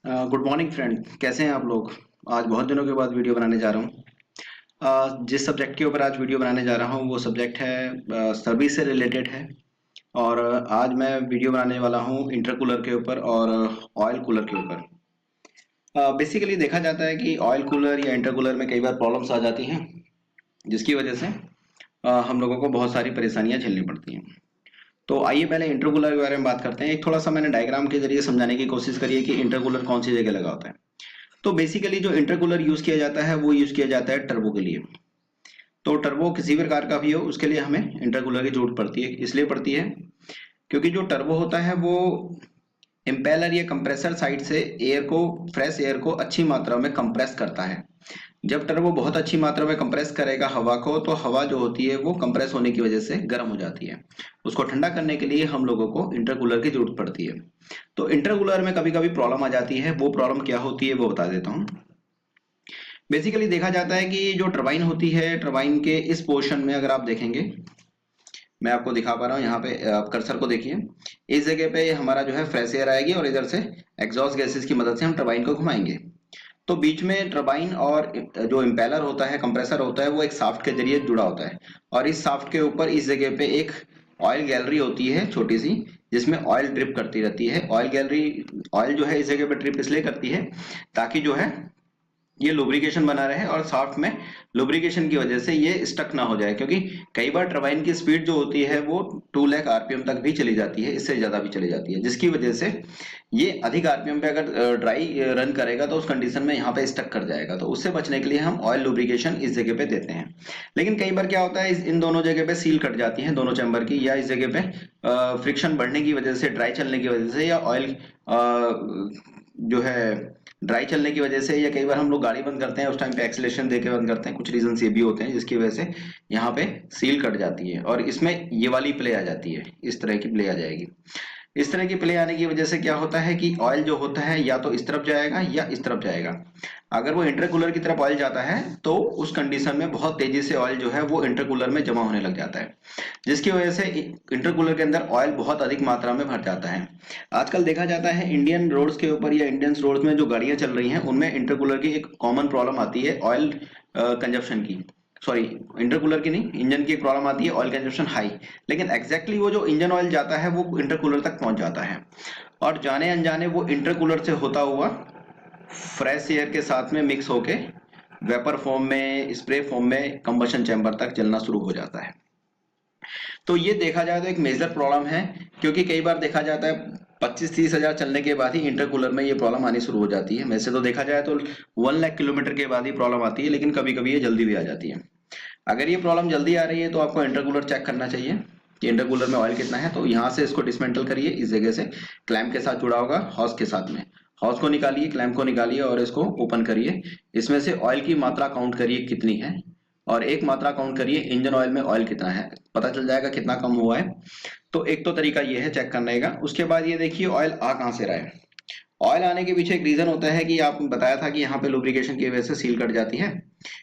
Good morning friend, कैसे हैं आप लोग। आज बहुत दिनों के बाद वीडियो बनाने जा रहा हूँ। जिस सब्जेक्ट के ऊपर आज वीडियो बनाने जा रहा हूँ वो सब्जेक्ट है सर्विस से रिलेटेड है। और आज मैं वीडियो बनाने वाला हूँ इंटरकूलर के ऊपर और ऑयल कूलर के ऊपर। बेसिकली देखा जाता है कि ऑयल कूलर या इंटरकूलर में कई बार प्रॉब्लम्स आ जाती हैं, जिसकी वजह से हम लोगों को बहुत सारी परेशानियां झेलनी पड़ती हैं। तो आइए पहले इंटरकूलर के बारे में बात करते हैं। एक थोड़ा सा मैंने डायग्राम के जरिए समझाने की कोशिश करी है कि इंटरकूलर कौन सी जगह लगा होता है। तो बेसिकली जो इंटरकूलर यूज किया जाता है वो यूज किया जाता है टर्बो के लिए। तो टर्बो किसी भी प्रकार का भी हो उसके लिए हमें इंटरकूलर की जरूरत पड़ती है, इसलिए पड़ती है क्योंकि जो टर्बो होता है वो इम्पेलर या कंप्रेसर साइड से एयर को, फ्रेश एयर को अच्छी मात्रा में कंप्रेस करता है। जब टर्बो बहुत अच्छी मात्रा में कंप्रेस करेगा हवा को, तो हवा जो होती है वो कंप्रेस होने की वजह से गर्म हो जाती है। उसको ठंडा करने के लिए हम लोगों को इंटरकूलर की जरूरत पड़ती है। तो इंटरकूलर में कभी कभी प्रॉब्लम आ जाती है, वो प्रॉब्लम क्या होती है वो बता देता हूँ। बेसिकली देखा जाता है कि जो टरबाइन होती है, टरबाइन के इस पोर्शन में अगर आप देखेंगे, मैं आपको दिखा पा रहा हूँ यहाँ पे, आप कर्सर को देखिए। इस जगह पे हमारा जो है फ्रेश एयर आएगी और इधर से एग्जॉस्ट गैसेस की मदद से हम टरबाइन को घुमाएंगे। तो बीच में टरबाइन और जो इम्पेलर होता है, कंप्रेसर होता है, वो एक शाफ्ट के जरिए जुड़ा होता है। और इस शाफ्ट के ऊपर इस जगह पे एक ऑयल गैलरी होती है छोटी सी, जिसमें ऑयल ड्रिप करती रहती है। ऑयल गैलरी, ऑयल जो है इस जगह पे ड्रिप इसलिए करती है ताकि जो है ये लुब्रिकेशन बना रहे और सॉफ्ट में लुब्रिकेशन की वजह से ये स्टक ना हो जाए, क्योंकि कई बार टरबाइन की स्पीड जो होती है वो 2 लाख आरपीएम तक भी चली जाती है, इससे ज्यादा भी चली जाती है, जिसकी वजह से ये अधिक आरपीएम पे अगर ड्राई रन करेगा तो उस कंडीशन में यहाँ पे स्टक कर जाएगा। तो उससे बचने के लिए हम ऑयल लुब्रिकेशन इस जगह पे देते हैं। लेकिन कई बार क्या होता है, इन दोनों जगह पे सील कट जाती है दोनों चैम्बर की, या इस जगह पे फ्रिक्शन बढ़ने की वजह से, ड्राई चलने की वजह से, या ऑयल जो है ड्राई चलने की वजह से, या कई बार हम लोग गाड़ी बंद करते हैं उस टाइम पे एक्सीलरेशन देके बंद करते हैं, कुछ रीजन ये भी होते हैं जिसकी वजह से यहाँ पे सील कट जाती है और इसमें ये वाली प्ले आ जाती है, इस तरह की प्ले आ जाएगी। इस तरह की प्ले आने की वजह से क्या होता है कि ऑयल जो होता है या तो इस तरफ जाएगा या इस तरफ जाएगा। अगर वो इंटरकूलर की तरफ ऑयल जाता है तो उस कंडीशन में बहुत तेजी से ऑयल जो है वो इंटरकूलर में जमा होने लग जाता है, जिसकी वजह से इंटरकूलर के अंदर ऑयल बहुत अधिक मात्रा में भर जाता है। आजकल देखा जाता है इंडियन रोड्स के ऊपर या इंडियन रोड्स में जो गाड़ियां चल रही हैं उनमें इंटरकूलर की एक कॉमन प्रॉब्लम आती है, ऑयल कंजप्शन की। सॉरी, इंटरकूलर की नहीं, इंजन की एक प्रॉब्लम आती है, ऑयल कंजप्शन हाई। लेकिन एग्जैक्टली वो जो इंजन ऑयल जाता है वो इंटरकूलर तक पहुंच जाता है और जाने अनजाने वो इंटरकूलर से होता हुआ फ्रेश एयर के साथ में मिक्स होके वेपर फॉर्म में, स्प्रे फॉर्म में कंबशन चैम्बर तक जलना शुरू हो जाता है। तो ये देखा जाए तो एक मेजर प्रॉब्लम है, क्योंकि कई बार देखा जाता है 25-30 हजार चलने के बाद ही इंटरकूलर में ये प्रॉब्लम आनी शुरू हो जाती है। वैसे तो देखा जाए तो 1 लाख किलोमीटर के बाद ही प्रॉब्लम आती है, लेकिन कभी कभी ये जल्दी भी आ जाती है। अगर ये प्रॉब्लम जल्दी आ रही है तो आपको इंटरकूलर चेक करना चाहिए कि इंटरकूलर में ऑयल कितना है। तो यहाँ से इसको डिसमेंटल करिए, इस जगह से क्लैंप के साथ जुड़ा होगा हॉस के साथ में, हॉस को निकालिए, क्लैंप को निकालिए और इसको ओपन करिए। इसमें से ऑयल की मात्रा काउंट करिए कितनी है, और एक मात्रा काउंट करिए इंजन ऑयल में ऑयल कितना है, पता चल जाएगा कितना कम हुआ है। तो एक तो तरीका ये है चेक करने का। उसके बाद ये देखिए ऑयल आ कहाँ से रहा है। ऑयल आने के पीछे एक रीजन होता है कि आप बताया था कि यहाँ पे लुब्रिकेशन की वजह से सील कट जाती है,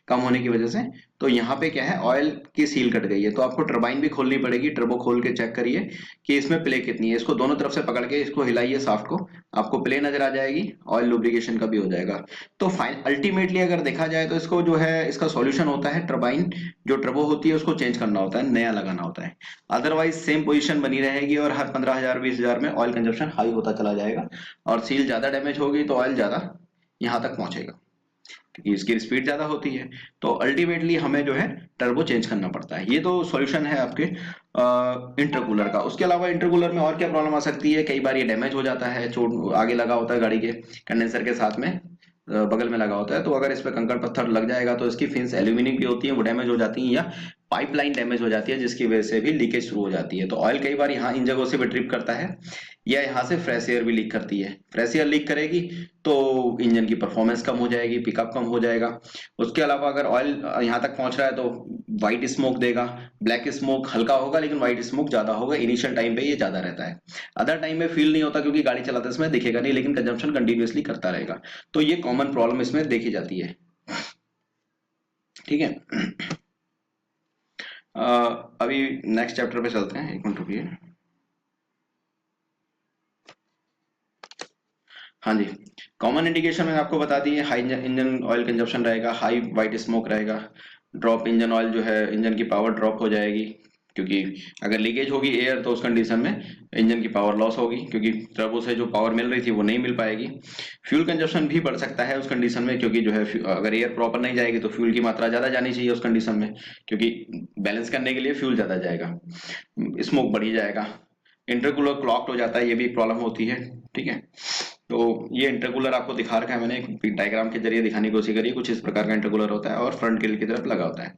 कम होने की वजह से। तो यहाँ पे क्या है, ऑयल की सील कट गई है, तो आपको टरबाइन भी खोलनी पड़ेगी। टर्बो खोल के चेक करिए कि इसमें प्ले कितनी है। इसको दोनों तरफ से पकड़ के इसको हिलाइए शाफ्ट को, आपको प्ले नजर आ जाएगी, ऑयल लुब्रिकेशन का भी हो जाएगा। तो फाइन अल्टीमेटली अगर देखा जाए तो इसको जो है, इसका सॉल्यूशन होता है टरबाइन, जो टर्बो होती है उसको चेंज करना होता है, नया लगाना होता है। अदरवाइज सेम पोजीशन बनी रहेगी और हर 15,000 20,000 में ऑयल कंजप्शन हाई होता चला जाएगा और सील ज्यादा डैमेज होगी तो ऑयल ज्यादा यहाँ तक पहुंचेगा, क्योंकि इसकी स्पीड ज्यादा होती है। तो अल्टीमेटली हमें जो है टर्बो चेंज करना पड़ता है। ये तो सॉल्यूशन है आपके इंटरकूलर का। उसके अलावा इंटरकूलर में और क्या प्रॉब्लम आ सकती है, कई बार ये डैमेज हो जाता है, चोट आगे लगा होता है गाड़ी के कंडेंसर के साथ में, बगल में लगा होता है, तो अगर इस पे कंकड़ पत्थर लग जाएगा तो इसकी फिन्स एल्यूमिनियम की होती है, वो डैमेज हो जाती है, या पाइपलाइन डैमेज हो जाती है, जिसकी वजह से भी लीकेज शुरू हो जाती है। तो ऑयल कई बार यहाँ इन जगहों से भी ड्रिप करता है, या यहाँ से फ्रेश एयर भी लीक करती है। फ्रेश एयर लीक करेगी तो इंजन की परफॉर्मेंस कम हो जाएगी, पिकअप कम हो जाएगा। उसके अलावा अगर ऑयल यहाँ तक पहुंच रहा है तो व्हाइट स्मोक देगा। ब्लैक स्मोक हल्का होगा लेकिन व्हाइट स्मोक ज्यादा होगा, इनिशियल टाइम पे ये ज्यादा रहता है। अदर टाइम में फील नहीं होता क्योंकि गाड़ी चलाते समय दिखेगा नहीं, लेकिन कंजम्पशन कंटिन्यूअसली करता रहेगा। तो ये कॉमन प्रॉब्लम इसमें देखी जाती है। ठीक है। अभी नेक्स्ट चैप्टर पे चलते हैं, एक मिनट रुकिए। हाँ जी, कॉमन इंडिकेशन मैंने आपको बता दी है। हाई इंजन ऑयल कंजप्शन रहेगा, हाई वाइट स्मोक रहेगा, ड्रॉप इंजन ऑयल जो है इंजन की पावर ड्रॉप हो जाएगी, क्योंकि अगर लीकेज होगी एयर तो उस कंडीशन में इंजन की पावर लॉस होगी, क्योंकि टर्बो से जो पावर मिल रही थी वो नहीं मिल पाएगी। फ्यूल कंजप्शन भी बढ़ सकता है उस कंडीशन में, क्योंकि जो है अगर एयर प्रॉपर नहीं जाएगी तो फ्यूल की मात्रा ज़्यादा जानी चाहिए उस कंडीशन में, क्योंकि बैलेंस करने के लिए फ्यूल ज़्यादा जाएगा, स्मोक बढ़ी जाएगा। इंटरकूलर क्लॉक्ड हो जाता है, ये भी एक प्रॉब्लम होती है। ठीक है, तो ये इंटरकूलर आपको दिखा रखा है मैंने, एक डायग्राम के जरिए दिखाने की कोशिश करी, कुछ इस प्रकार का इंटरकूलर होता है और फ्रंट ग्रिल की तरफ लगा होता है।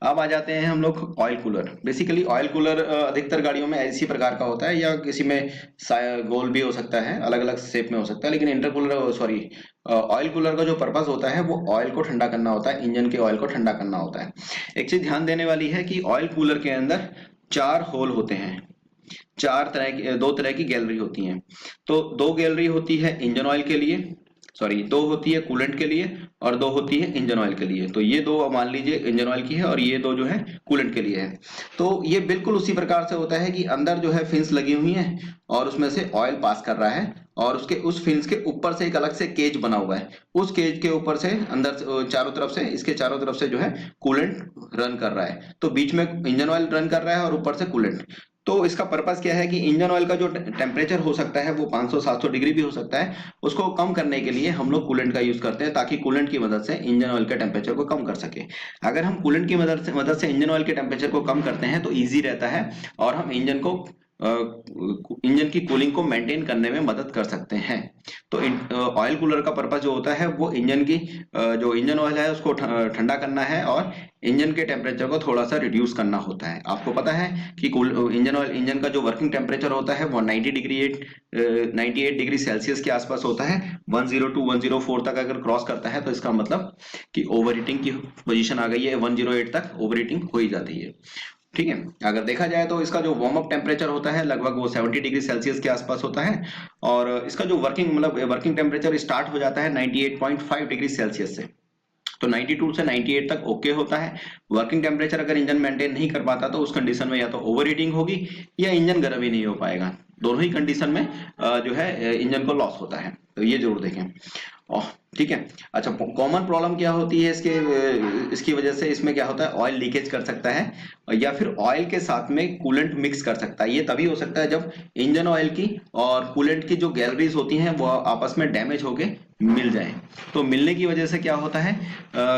अब आ जाते हैं हम लोग oil cooler. Basically oil cooler अधिकतर गाड़ियों में इसी प्रकार का होता है, या किसी में गोल भी हो सकता है, अलग अलग शेप में हो सकता है, लेकिन इंटरकूलर सॉरी ऑयल कूलर का जो पर्पस होता है वो ऑयल को ठंडा करना होता है, इंजन के ऑयल को ठंडा करना होता है। एक चीज ध्यान देने वाली है कि ऑयल कूलर के अंदर 4 होल होते हैं, दो तरह की गैलरी होती हैं। तो 2 गैलरी होती है इंजन ऑयल के लिए, सॉरी 2 होती है कूलेंट के लिए, और 2 होती है इंजन ऑयल के लिए। तो ये 2 मान लीजिए इंजन ऑयल की है, और ये 2 जो है कूलेंट के लिए है। तो ये बिल्कुल उसी प्रकार से होता है कि अंदर जो है फिन्स लगी हुई हैं और उसमें से ऑयल पास कर रहा है, और उसके उस फिन्स के ऊपर से एक अलग से केज बना हुआ है, उस केज के ऊपर से अंदर चारों तरफ से, इसके चारों तरफ से जो है कूलेंट रन कर रहा है। तो बीच में इंजन ऑयल रन कर रहा है और ऊपर से कूलेंट। तो इसका पर्पस क्या है कि इंजन ऑयल का जो टेम्परेचर हो सकता है वो 500-700 डिग्री भी हो सकता है, उसको कम करने के लिए हम लोग कूलेंट का यूज करते हैं, ताकि कूलेंट की मदद से इंजन ऑयल के टेम्परेचर को कम कर सके। अगर हम कूलेंट की मदद से इंजन ऑयल के टेम्परेचर को कम करते हैं तो ईजी रहता है, और हम इंजन की कूलिंग को मेंटेन करने में मदद कर सकते हैं। तो ऑयल कूलर का पर्पस जो होता है वो जो इंजन ऑयल है उसको ठंडा करना है, और इंजन के टेम्परेचर को थोड़ा सा रिड्यूस करना होता है। आपको पता है कि इंजन का जो वर्किंग टेम्परेचर होता है वो 98 डिग्री सेल्सियस के आसपास होता है। 102 104 तक अगर क्रॉस करता है तो इसका मतलब कि ओवर हीटिंग की पोजीशन आ गई है, 108 तक ओवर हीटिंग हो ही जाती है। ठीक है, अगर देखा जाए तो इसका जो वार्म अप टेम्परेचर होता है लगभग वो 70 डिग्री सेल्सियस के आसपास होता है, और इसका जो वर्किंग टेम्परेचर स्टार्ट हो जाता है 98.5 डिग्री सेल्सियस से। तो 92 से 98 तक ओके होता है। वर्किंग टेम्परेचर अगर इंजन मेंटेन नहीं कर पाता तो उस कंडीशन में या तो ओवर हीटिंग होगी या इंजन गर्म ही नहीं हो पाएगा। दोनों ही कंडीशन में जो है इंजन को लॉस होता है, तो ये जरूर देखें। ठीक है, अच्छा कॉमन प्रॉब्लम क्या होती है इसकी वजह से, इसमें क्या होता है ऑयल लीकेज कर सकता है, या फिर ऑयल के साथ में कूलेंट मिक्स कर सकता है। ये तभी हो सकता है जब इंजन ऑयल की और कूलेंट की जो गैलरीज होती हैं वो आपस में डैमेज होके मिल जाए। तो मिलने की वजह से क्या होता है,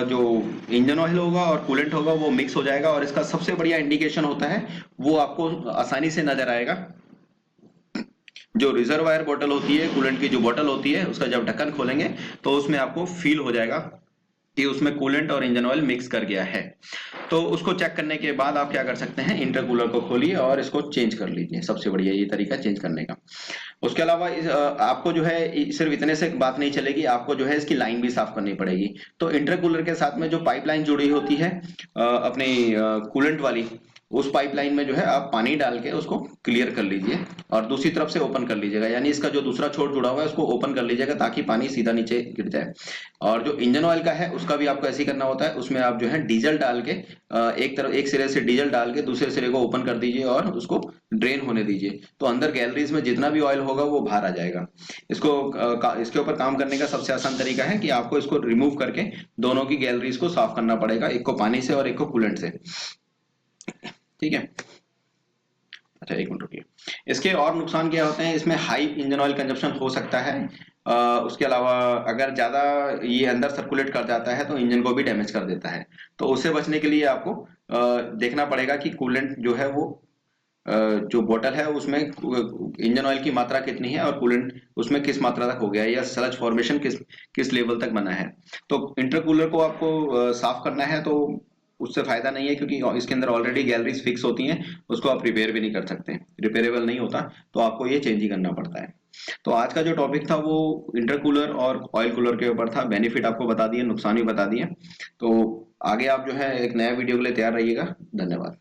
जो इंजन ऑयल होगा और कूलेंट होगा वो मिक्स हो जाएगा, और इसका सबसे बढ़िया इंडिकेशन होता है वो आपको आसानी से नजर आएगा। जो रिजर्वायर बोतल होती है, कूलेंट की जो बोतल होती है, उसका जब ढक्कन खोलेंगे तो उसमें आपको फील हो जाएगा कि उसमें कूलेंट और इंजन ऑयल मिक्स कर गया है। तो उसको चेक करने के बाद आप क्या कर सकते हैं, इंटरकूलर को खोलिए और इसको चेंज कर लीजिए। सबसे बढ़िया ये तरीका चेंज करने का। उसके अलावा आपको जो है सिर्फ इतने से बात नहीं चलेगी, आपको जो है इसकी लाइन भी साफ करनी पड़ेगी। तो इंटरकूलर के साथ में जो पाइपलाइन जुड़ी होती है अपनी कूलेंट वाली, उस पाइपलाइन में जो है आप पानी डाल के उसको क्लियर कर लीजिए, और दूसरी तरफ से ओपन कर लीजिएगा, यानी इसका जो दूसरा छोर जुड़ा हुआ है उसको ओपन कर लीजिएगा ताकि पानी सीधा नीचे गिर जाए। और जो इंजन ऑयल का है उसका भी आपको ऐसे ही करना होता है, उसमें आप जो है डीजल डाल के एक सिरे से डीजल डाल के दूसरे सिरे को ओपन कर दीजिए और उसको ड्रेन होने दीजिए। तो अंदर गैलरीज में जितना भी ऑयल होगा वो बाहर आ जाएगा। इसके ऊपर काम करने का सबसे आसान तरीका है कि आपको इसको रिमूव करके दोनों की गैलरीज को साफ करना पड़ेगा, एक को पानी से और एक को कूलेंट से। ठीक है, अच्छा एक मिनट रुकिए। इसके और नुकसान क्या होते हैं, इसमें हाई इंजन ऑयल कंजप्शन हो सकता है। उसके अलावा अगर ज्यादा ये अंदर सर्कुलेट कर जाता है तो इंजन को भी डैमेज कर देता है। तो उससे बचने के लिए आपको देखना पड़ेगा कि कूलेंट जो है वो जो बोतल है उसमें इंजन ऑयल की मात्रा कितनी है और कूलेंट उसमें किस मात्रा तक हो गया है, या स्लज फॉर्मेशन किस लेवल तक बना है। तो इंटरकूलर को आपको साफ करना है तो उससे फायदा नहीं है, क्योंकि इसके अंदर ऑलरेडी गैलरीज फिक्स होती हैं, उसको आप रिपेयर भी नहीं कर सकते, रिपेयरेबल नहीं होता, तो आपको ये चेंज ही करना पड़ता है। तो आज का जो टॉपिक था वो इंटरकूलर और ऑयल कूलर के ऊपर था। बेनिफिट आपको बता दिए, नुकसान भी बता दिए। तो आगे आप जो है एक नया वीडियो के लिए तैयार रहिएगा। धन्यवाद।